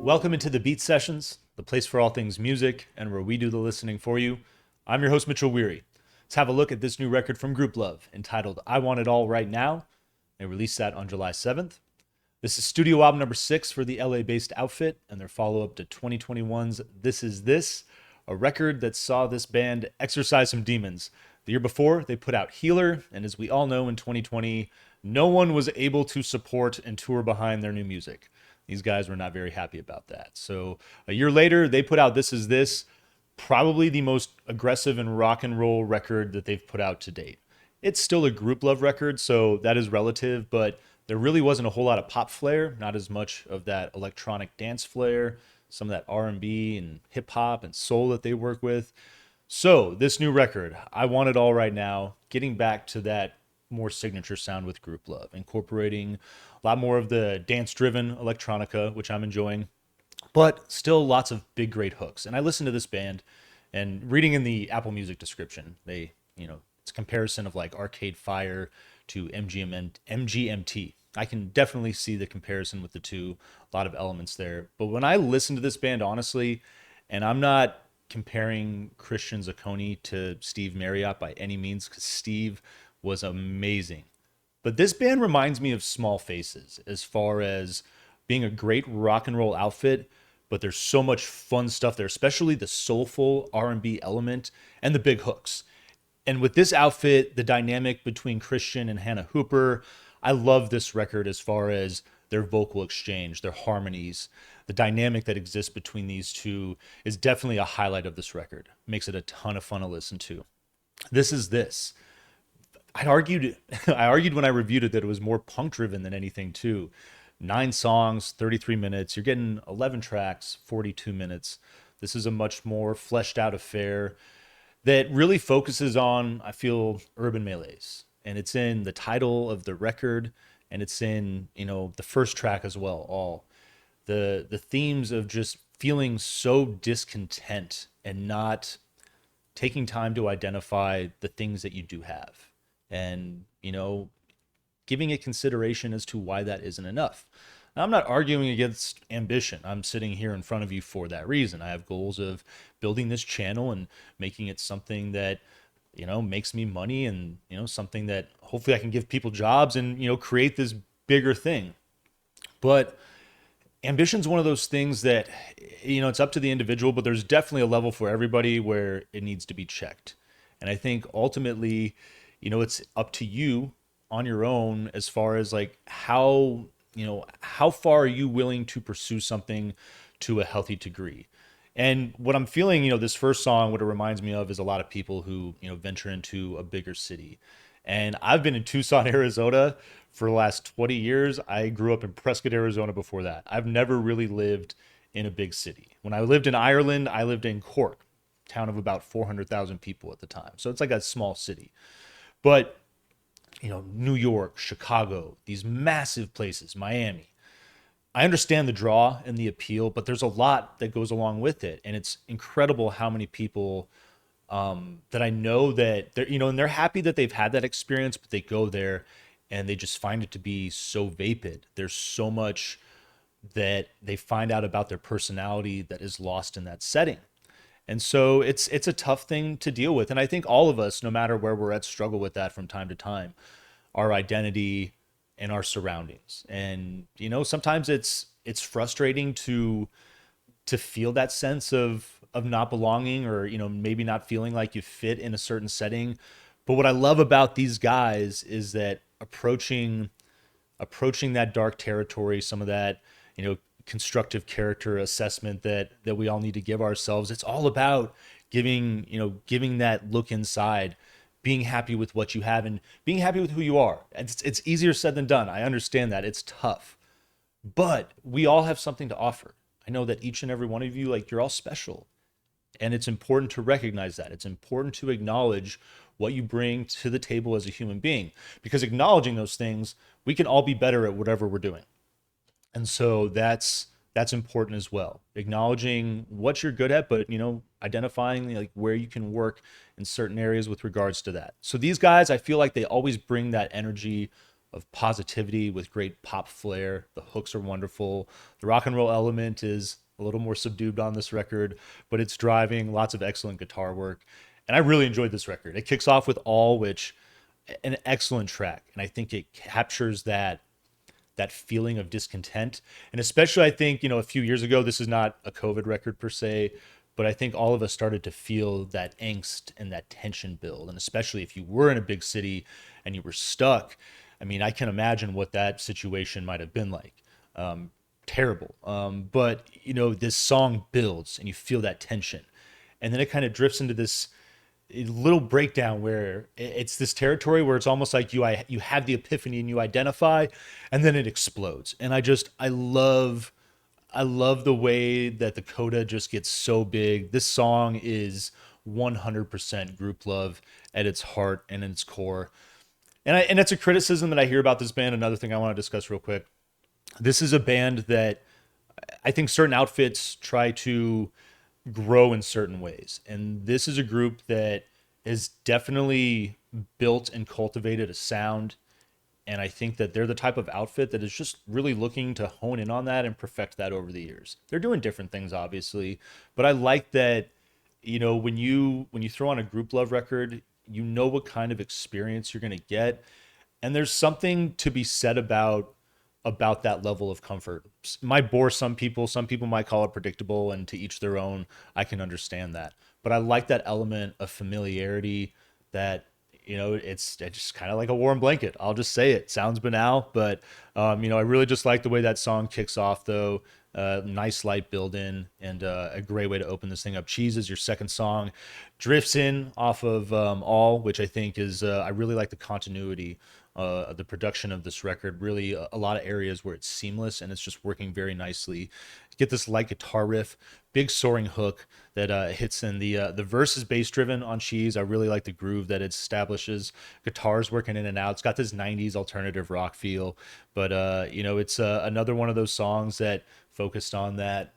Welcome into the Beat Sessions, the place for all things music and where we do the listening for you. I'm your host, Mitchell Weary. Let's have a look at this new record from Grouplove entitled I Want It All Right Now. They released that on July 7th. This is studio album number 6 for the LA-based outfit and their follow-up to 2021's This Is This, a record that saw this band exorcise some demons. The year before, they put out Healer, and as we all know in 2020, no one was able to support and tour behind their new music. These guys were not very happy about that. So a year later, they put out This Is This, probably the most aggressive and rock and roll record that they've put out to date. It's still a Grouplove record, so that is relative, but there really wasn't a whole lot of pop flair, not as much of that electronic dance flair, some of that R&B and hip hop and soul that they work with. So this new record, I Want It All Right Now, getting back to that more signature sound with Grouplove, incorporating a lot more of the dance-driven electronica, which I'm enjoying, but still lots of big, great hooks. And I listened to this band, and reading in the Apple Music description, it's a comparison of like Arcade Fire to MGMT. I can definitely see the comparison with the two, a lot of elements there. But when I listen to this band, honestly, and I'm not comparing Christian Zacconi to Steve Marriott by any means, because Steve was amazing. But this band reminds me of Small Faces as far as being a great rock and roll outfit, but there's so much fun stuff there, especially the soulful R&B element and the big hooks. And with this outfit, the dynamic between Christian and Hannah Hooper, I love this record as far as their vocal exchange, their harmonies. The dynamic that exists between these two is definitely a highlight of this record. Makes it a ton of fun to listen to. This Is This. I argued when I reviewed it that it was more punk driven than anything too. 9 songs, 33 minutes. You're getting 11 tracks, 42 minutes. This is a much more fleshed out affair that really focuses on, I feel, urban melees. And it's in the title of the record, and it's in, the first track as well, all. The themes of just feeling so discontent and not taking time to identify the things that you do have. And, giving it consideration as to why that isn't enough. Now, I'm not arguing against ambition. I'm sitting here in front of you for that reason. I have goals of building this channel and making it something that, makes me money and, something that hopefully I can give people jobs and, create this bigger thing. But ambition's one of those things that, it's up to the individual, but there's definitely a level for everybody where it needs to be checked. And I think ultimately, it's up to you on your own as far as like how far are you willing to pursue something to a healthy degree. And what I'm feeling, this first song, what it reminds me of is a lot of people who, venture into a bigger city. And I've been in Tucson, Arizona for the last 20 years. I grew up in Prescott, Arizona before that. I've never really lived in a big city. When I lived in Ireland, I lived in Cork, town of about 400,000 people at the time. So it's like a small city. But, New York, Chicago, these massive places, Miami. I understand the draw and the appeal, but there's a lot that goes along with it. And it's incredible how many people that I know that they're, and they're happy that they've had that experience, but they go there and they just find it to be so vapid. There's so much that they find out about their personality that is lost in that setting. And so it's a tough thing to deal with. And I think all of us, no matter where we're at, struggle with that from time to time, our identity and our surroundings. And, sometimes it's frustrating to feel that sense of not belonging or, maybe not feeling like you fit in a certain setting. But what I love about these guys is that approaching that dark territory, some of that, constructive character assessment that we all need to give ourselves. It's all about giving that look inside, being happy with what you have and being happy with who you are. It's easier said than done. I understand that. It's tough. But we all have something to offer. I know that each and every one of you, you're all special. And it's important to recognize that. It's important to acknowledge what you bring to the table as a human being. Because acknowledging those things, we can all be better at whatever we're doing. And so that's important as well. Acknowledging what you're good at, but identifying where you can work in certain areas with regards to that. So these guys, I feel like they always bring that energy of positivity with great pop flair. The hooks are wonderful. The rock and roll element is a little more subdued on this record, but it's driving lots of excellent guitar work. And I really enjoyed this record. It kicks off with All, which an excellent track, and I think it captures that feeling of discontent. And especially, I think, a few years ago, this is not a COVID record per se, but I think all of us started to feel that angst and that tension build. And especially if you were in a big city and you were stuck, I mean, I can imagine what that situation might have been like. Terrible. But, this song builds and you feel that tension. And then it kind of drifts into this a little breakdown where it's this territory where it's almost like you have the epiphany and you identify, and then it explodes. And I love the way that the coda just gets so big. This song is 100% group love at its heart and in its core. And it's a criticism that I hear about this band. Another thing I want to discuss real quick. This is a band that I think certain outfits try to grow in certain ways. And this is a group that has definitely built and cultivated a sound. And I think that they're the type of outfit that is just really looking to hone in on that and perfect that over the years. They're doing different things, obviously, but I like that, when you throw on a group love record, you know what kind of experience you're going to get. And there's something to be said about that level of comfort. Might bore some people. Some people might call it predictable, and to each their own. I can understand that. But I like that element of familiarity that, it's just kind of like a warm blanket. I'll just say it. Sounds banal, but, I really just like the way that song kicks off, though. Nice light build in, and a great way to open this thing up. Cheese is your second song. Drifts in off of All, which I think is, I really like the continuity of the production of this record. Really, a lot of areas where it's seamless and it's just working very nicely. Get this light guitar riff, big soaring hook that hits in the verse is bass driven on Cheese. I really like the groove that it establishes. Guitars working in and out. It's got this 90s alternative rock feel, but it's another one of those songs that focused on that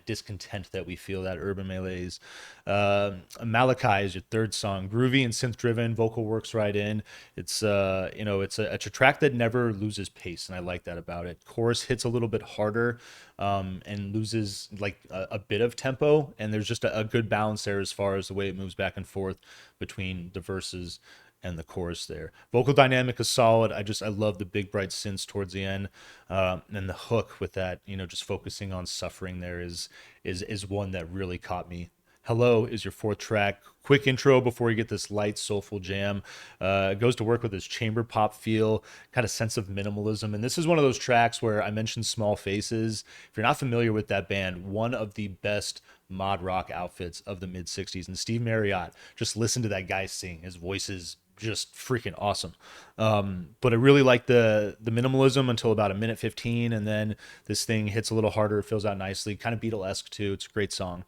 discontent that we feel, that urban malaise. Malachi is your third song. Groovy and synth driven, vocal works right in. It's it's a track that never loses pace, and I like that about it. Chorus hits a little bit harder, and loses like a bit of tempo, and there's just a good balance there as far as the way it moves back and forth between the verses and the chorus there. Vocal dynamic is solid. I love the big bright synths towards the end, and the hook with that, just focusing on suffering there is one that really caught me. Hello is your fourth track. Quick intro before you get this light, soulful jam. It goes to work with this chamber pop feel, kind of sense of minimalism. And this is one of those tracks where I mentioned Small Faces. If you're not familiar with that band, one of the best mod rock outfits of the mid 60s. And Steve Marriott, just listen to that guy sing. His voice is just freaking awesome. But I really like the minimalism until about a minute 15, and then this thing hits a little harder, fills out nicely, kind of Beatle-esque too. It's a great song.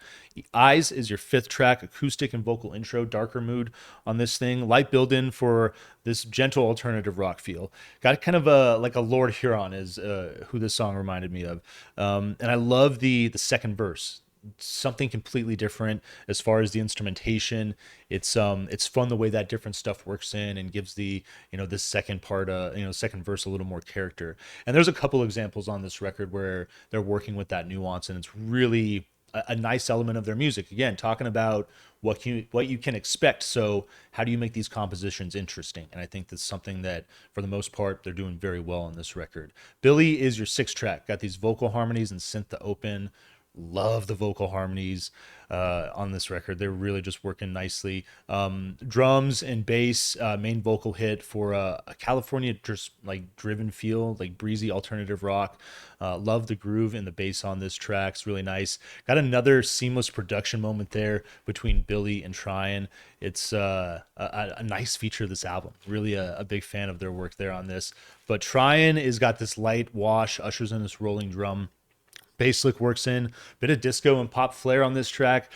Eyes is your fifth track, acoustic and vocal intro, darker mood on this thing. Light build in for this gentle alternative rock feel. Got kind of like a Lord Huron is who this song reminded me of. And I love the second verse. Something completely different as far as the instrumentation. It's fun the way that different stuff works in and gives the this second part second verse a little more character. And there's a couple examples on this record where they're working with that nuance, and it's really a nice element of their music. Again, talking about what you can expect. So how do you make these compositions interesting? And I think that's something that, for the most part, they're doing very well on this record. Billy is your sixth track. Got these vocal harmonies and synth to open. Love the vocal harmonies on this record. They're really just working nicely. Drums and bass, main vocal hit for a California just like driven feel, like breezy alternative rock. Love the groove and the bass on this track. It's really nice. Got another seamless production moment there between Billy and Tryon. It's a nice feature of this album. Really a big fan of their work there on this. But Tryon has got this light wash, ushers in this rolling drum. Bass lick works in, bit of disco and pop flair on this track.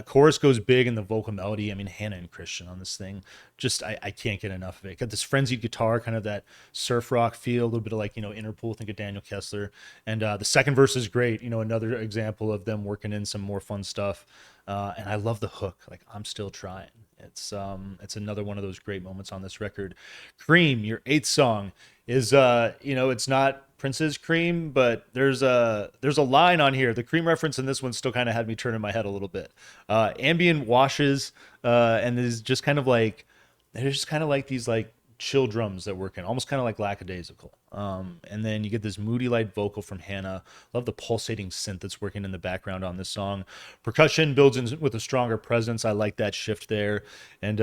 Chorus goes big in the vocal melody. I mean, Hannah and Christian on this thing, just I can't get enough of it. Got this frenzied guitar, kind of that surf rock feel, a little bit of like Interpol. Think of Daniel Kessler. And the second verse is great. Another example of them working in some more fun stuff. And I love the hook. Like, I'm still trying. It's another one of those great moments on this record. Cream, your eighth song, is it's not Prince's Cream, but there's a line on here. The Cream reference in this one still kind of had me turning my head a little bit. Ambient washes, and is just kind of like there's just kind of like these like chill drums that work in, almost kind of like lackadaisical. And then you get this moody light vocal from Hannah. Love the pulsating synth that's working in the background on this song. Percussion builds in with a stronger presence. I like that shift there. And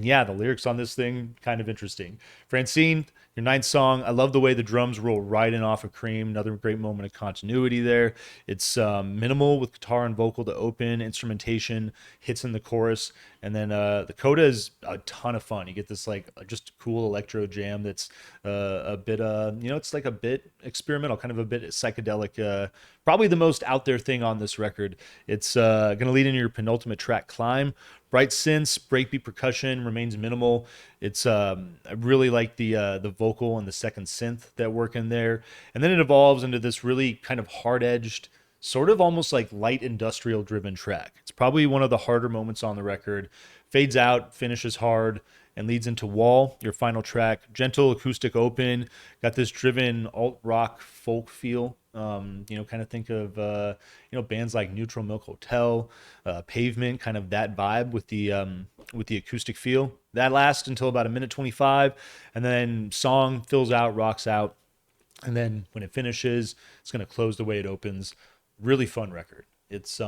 yeah, the lyrics on this thing kind of interesting. Francine, your ninth song. I love the way the drums roll right in off of Cream. Another great moment of continuity there. It's minimal with guitar and vocal to open. Instrumentation hits in the chorus, and then the coda is a ton of fun. You get this like just cool electro jam that's a bit it's like a bit experimental, kind of a bit psychedelic. Probably the most out there thing on this record. It's gonna lead into your penultimate track, Climb. Bright synths, breakbeat percussion remains minimal. It's I really like the vocal and the second synth that work in there, and then it evolves into this really kind of hard edged, sort of almost like light industrial driven track. It's probably one of the harder moments on the record. Fades out, finishes hard, and leads into Wall, your final track. Gentle acoustic open, got this driven alt rock folk feel. Kind of think of bands like Neutral Milk Hotel, Pavement, kind of that vibe with the acoustic feel. That lasts until about a minute 25, and then song fills out, rocks out, and then when it finishes, it's going to close the way it opens. Really fun record. It's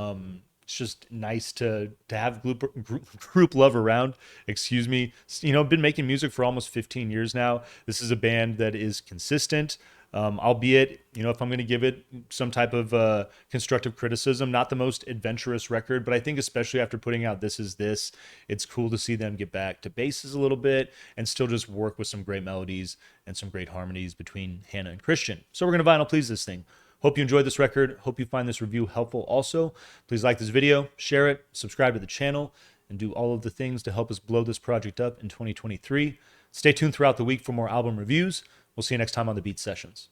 just nice to have Grouplove around. Excuse me. Been making music for almost 15 years now. This is a band that is consistent. Albeit, if I'm going to give it some type of constructive criticism, not the most adventurous record, but I think especially after putting out This Is This, it's cool to see them get back to bases a little bit and still just work with some great melodies and some great harmonies between Hannah and Christian. So we're going to vinyl please this thing. Hope you enjoyed this record. Hope you find this review helpful also. Please like this video, share it, subscribe to the channel, and do all of the things to help us blow this project up in 2023. Stay tuned throughout the week for more album reviews. We'll see you next time on the Beat Sessions.